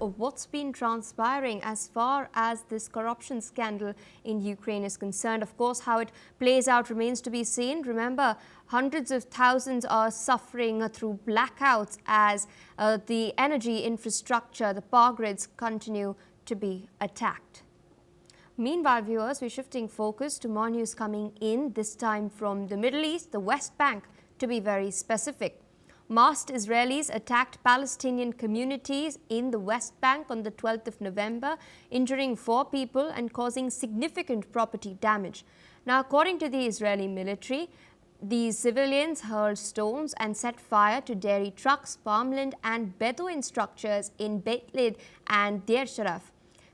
of what's been transpiring as far as this corruption scandal in Ukraine is concerned. Of course, how it plays out remains to be seen. Remember, hundreds of thousands are suffering through blackouts as the energy infrastructure, the power grids, continue to be attacked. Meanwhile, viewers, we're shifting focus to more news coming in, this time from the Middle East, the West Bank, to be very specific. Masked Israelis attacked Palestinian communities in the West Bank on the 12th of November, injuring 4 people and causing significant property damage. Now, according to the Israeli military, these civilians hurled stones and set fire to dairy trucks, farmland and Bedouin structures in Beit and Deir Sharaf.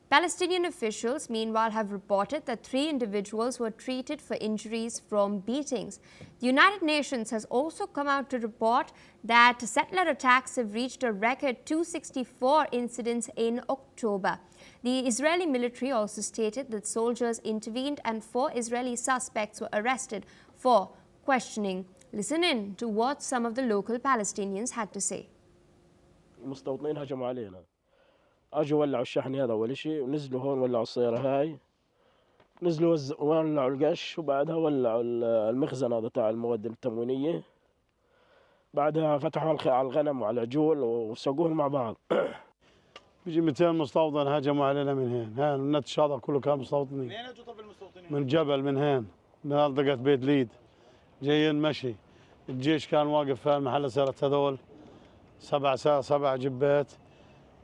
Palestinian officials, meanwhile, have reported that 3 individuals were treated for injuries from beatings. The United Nations has also come out to report that settler attacks have reached a record 264 incidents in October. The Israeli military also stated that soldiers intervened and 4 Israeli suspects were arrested for questioning. Listen in to what some of the local Palestinians had to say. اجوا ولعوا الشحن هذا اول شيء ونزلوا هون ولعوا السياره هاي نزلوا ولعوا القش وبعدها ولعوا المخزن هذا تاع المواد التموينيه بعدها فتحوا على الغنم وعلى العجول وسوقوهم مع بعض. بيجي 200 مستوطن هجموا علينا من هين، هان النتش هذا كله كان مستوطنين. منين اجوا طب المستوطنين؟ من جبل من هين، من منطقة بيت ليد. جايين مشي. الجيش كان واقف في المحل سيارة هذول 7 جبات.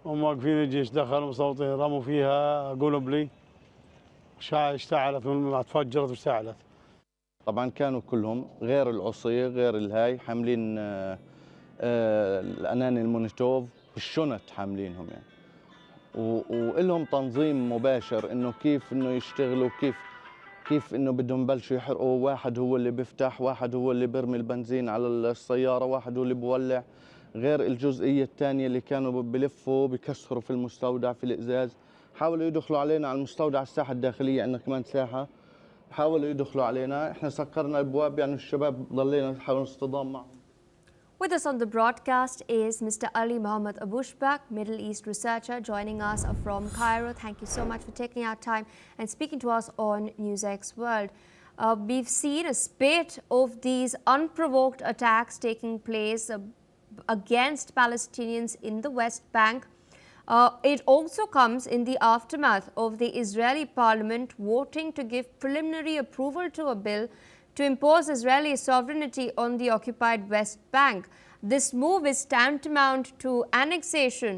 هم واقفين الجيش دخلوا مستوطنين رموا فيها قلبلي اشتعلت من ما تفجرت واشتعلت. طبعا كانوا كلهم غير العصي غير الهاي حاملين الاناني المونيتوف والشنط حاملينهم يعني ولهم تنظيم مباشر انه كيف انه يشتغلوا كيف انه بدهم يبلشوا يحرقوا. واحد هو اللي بيفتح، واحد هو اللي بيرمي البنزين على السياره، واحد هو اللي بولع، غير الجزئية الثانية اللي كانوا بلفوا بكسروا في المستودع في الإزاز. حاولوا يدخلوا علينا على المستودع الساحة الداخلية، عندنا كمان ساحة حاولوا يدخلوا علينا، احنا سكرنا الابواب يعني الشباب ضلينا نحاول نصطدام معهم. With us on the broadcast is Mr. Ali Mohammed Abushbak, Middle East researcher, joining us from Cairo. Thank you so much for taking our time and speaking to us on NewsX World. We've seen a spate of these unprovoked attacks taking place against Palestinians in the West Bank. It also comes in the aftermath of the Israeli parliament voting to give preliminary approval to a bill to impose Israeli sovereignty on the occupied West Bank. This move is tantamount to annexation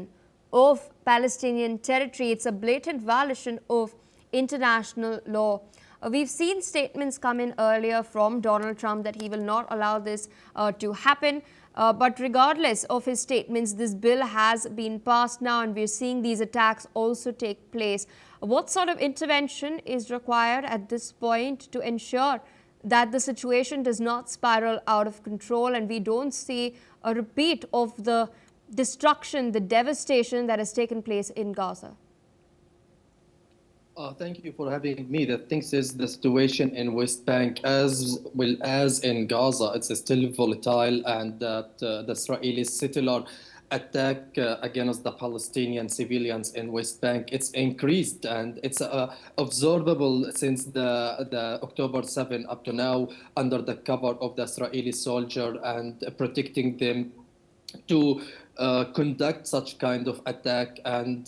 of Palestinian territory. It's a blatant violation of international law. We've seen statements come in earlier from Donald Trump that he will not allow this to happen. But regardless of his statements, this bill has been passed now and we're seeing these attacks also take place. What sort of intervention is required at this point to ensure that the situation does not spiral out of control and we don't see a repeat of the destruction, the devastation that has taken place in Gaza? Thank you for having me. The thing is, the situation in West Bank as well as in Gaza, it's still volatile, and that the Israeli settler attack against the Palestinian civilians in West Bank, it's increased, and it's observable since the October 7 up to now under the cover of the Israeli soldier and protecting them to conduct such kind of attack and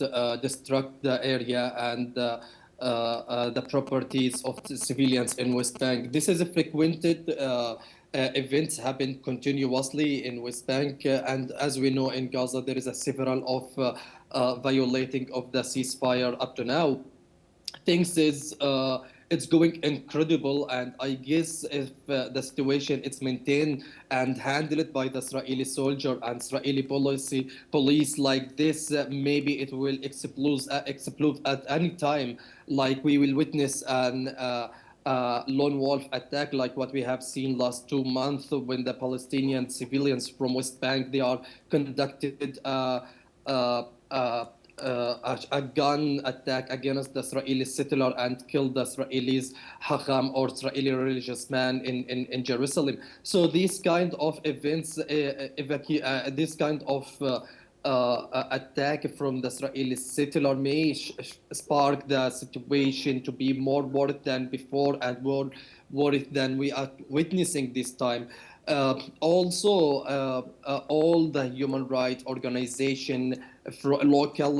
destruct the area and the properties of the civilians in West Bank. This is a frequented events happen continuously in West Bank, and as we know in Gaza there is a several of violating of the ceasefire up to now. Things is it's going incredible, and I guess if the situation is maintained and handled by the Israeli soldier and Israeli police like this, maybe it will explode at any time, like we will witness an lone wolf attack like what we have seen last 2 months when the Palestinian civilians from West Bank, they are conducted a gun attack against the Israeli settler and killed the Israelis Hakam or Israeli religious man in Jerusalem. So these kind of events, this kind of attack from the Israeli settler may spark the situation to be more worried than before and more worried than we are witnessing this time. All the human rights organization, local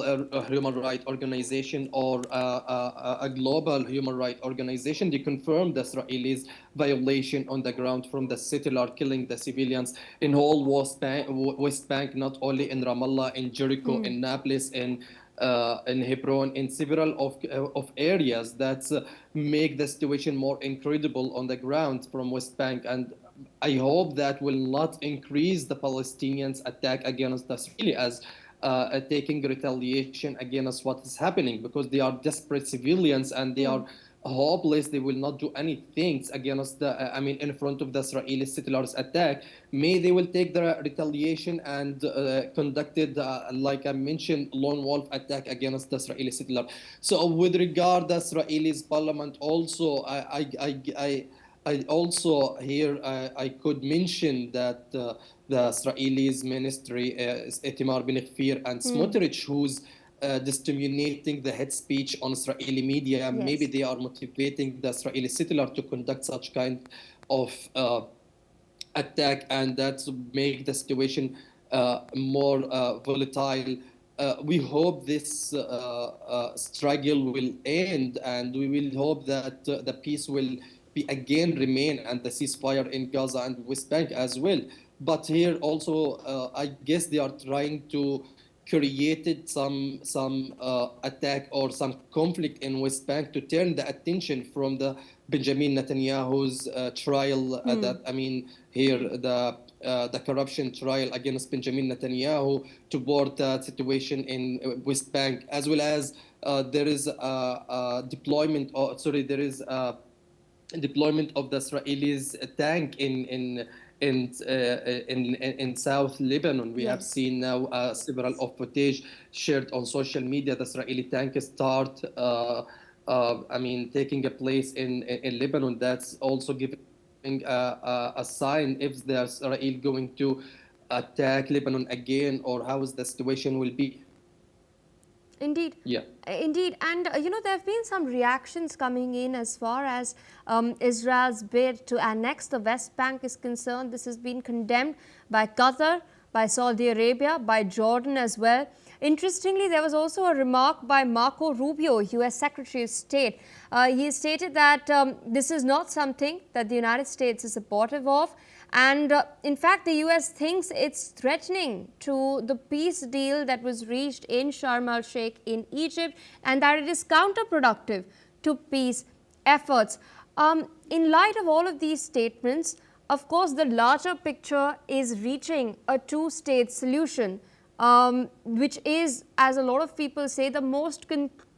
human rights organization or a global human rights organization, they confirmed the Israelis' violation on the ground from the settler killing the civilians in whole West Bank, not only in Ramallah, in Jericho, in Nablus, in Hebron, in several of areas that make the situation more incredible on the ground from West Bank. And I hope that will not increase the Palestinians' attack against Israel as taking retaliation against what is happening, because they are desperate civilians and they are hopeless. They will not do anything against in front of the Israeli settlers attack. May they will take the retaliation and conducted, like I mentioned, lone wolf attack against the Israeli settler. So with regard the Israeli's parliament also, I also here I could mention that the Israelis ministry, Itamar Ben Gvir and Smotrich, who's disseminating the hate speech on Israeli media. Yes. Maybe they are motivating the Israeli settler to conduct such kind of attack, and that's make the situation more volatile. We hope this struggle will end, and we will hope that the peace will again remain and the ceasefire in Gaza and West Bank as well. But here also, I guess they are trying to create some attack or some conflict in West Bank to turn the attention from the Benjamin Netanyahu's trial. Here the corruption trial against Benjamin Netanyahu toward the situation in West Bank, as well as there is deployment. There is deployment of the Israelis tank in South Lebanon. We have seen now several of footage shared on social media. The Israeli tank start taking a place in Lebanon. That's also giving a sign if the Israel going to attack Lebanon again, or how is the situation will be. Indeed. Yeah. Indeed. And, there have been some reactions coming in as far as Israel's bid to annex the West Bank is concerned. This has been condemned by Qatar, by Saudi Arabia, by Jordan as well. Interestingly, there was also a remark by Marco Rubio, U.S. Secretary of State. He stated that this is not something that the United States is supportive of. And in fact, the US thinks it's threatening to the peace deal that was reached in Sharm el-Sheikh in Egypt, and that it is counterproductive to peace efforts. In light of all of these statements, of course, the larger picture is reaching a two-state solution, which is, as a lot of people say, the most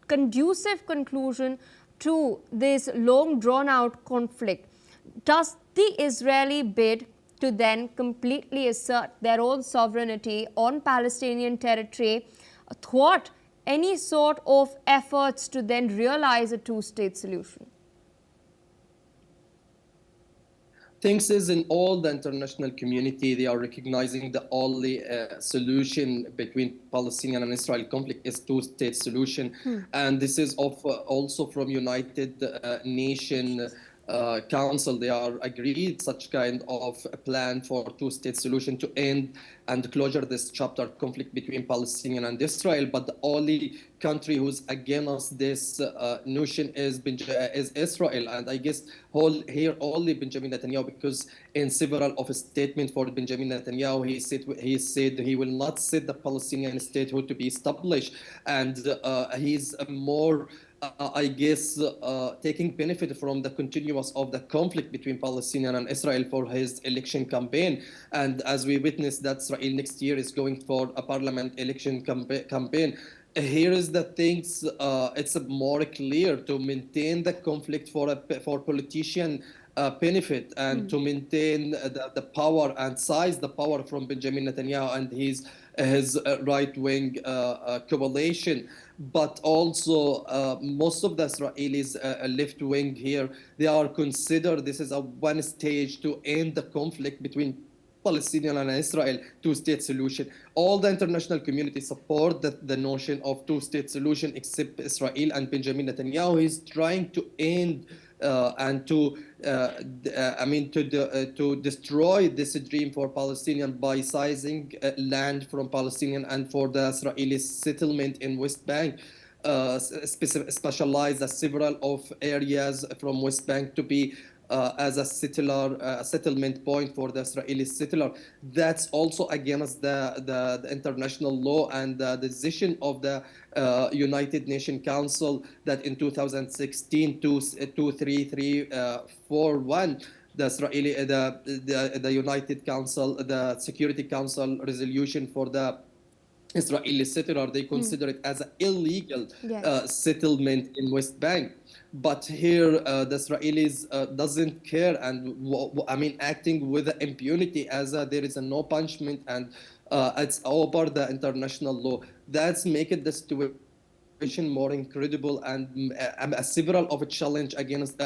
conducive conclusion to this long drawn-out conflict. Does the Israeli bid to then completely assert their own sovereignty on Palestinian territory thwart any sort of efforts to then realize a two-state solution? Things is in all the international community, they are recognizing the only solution between Palestinian and Israel conflict is two-state solution. And this is also from United Nations Council. They are agreed such kind of a plan for two-state solution to end and closure this chapter conflict between Palestinian and Israel. But the only country who's against this notion is Israel. And I guess here only Benjamin Netanyahu, because in several of his statements for Benjamin Netanyahu, he said he will not set the Palestinian statehood to be established, and he's more taking benefit from the continuous of the conflict between Palestinian and Israel for his election campaign. And as we witnessed that Israel next year is going for a parliament election campaign, here is the things, it's more clear to maintain the conflict for politician benefit and to maintain the power and size the power from Benjamin Netanyahu and his right-wing coalition. But also most of the Israelis left-wing here, they are considered this is a one stage to end the conflict between Palestinian and Israel two-state solution. All the international community support the notion of two-state solution, except Israel and Benjamin Netanyahu is trying to end and to destroy this dream for Palestinian by seizing land from Palestinian and for the Israeli settlement in West Bank. Specialize several of areas from West Bank to be as a settlement point for the Israeli settler. That's also against the international law and the decision of the United Nations Council that in 2016 23341 the Israeli the United Council, the Security Council resolution for the Israeli settler, they consider it as an illegal settlement in West Bank. But here the Israelis doesn't care and acting with impunity as there is no punishment and it's over the international law. That's making the situation more incredible and several of a challenge against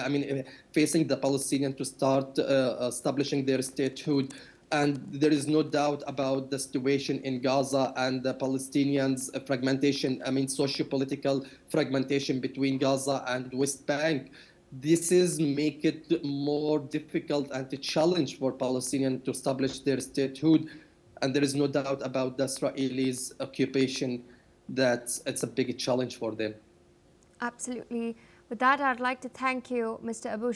facing the Palestinian to start establishing their statehood. And there is no doubt about the situation in Gaza and the Palestinians' fragmentation, socio-political fragmentation between Gaza and West Bank. This is make it more difficult and a challenge for Palestinians to establish their statehood. And there is no doubt about the Israelis' occupation that it's a big challenge for them. Absolutely. With that, I'd like to thank you, Mr. Abush.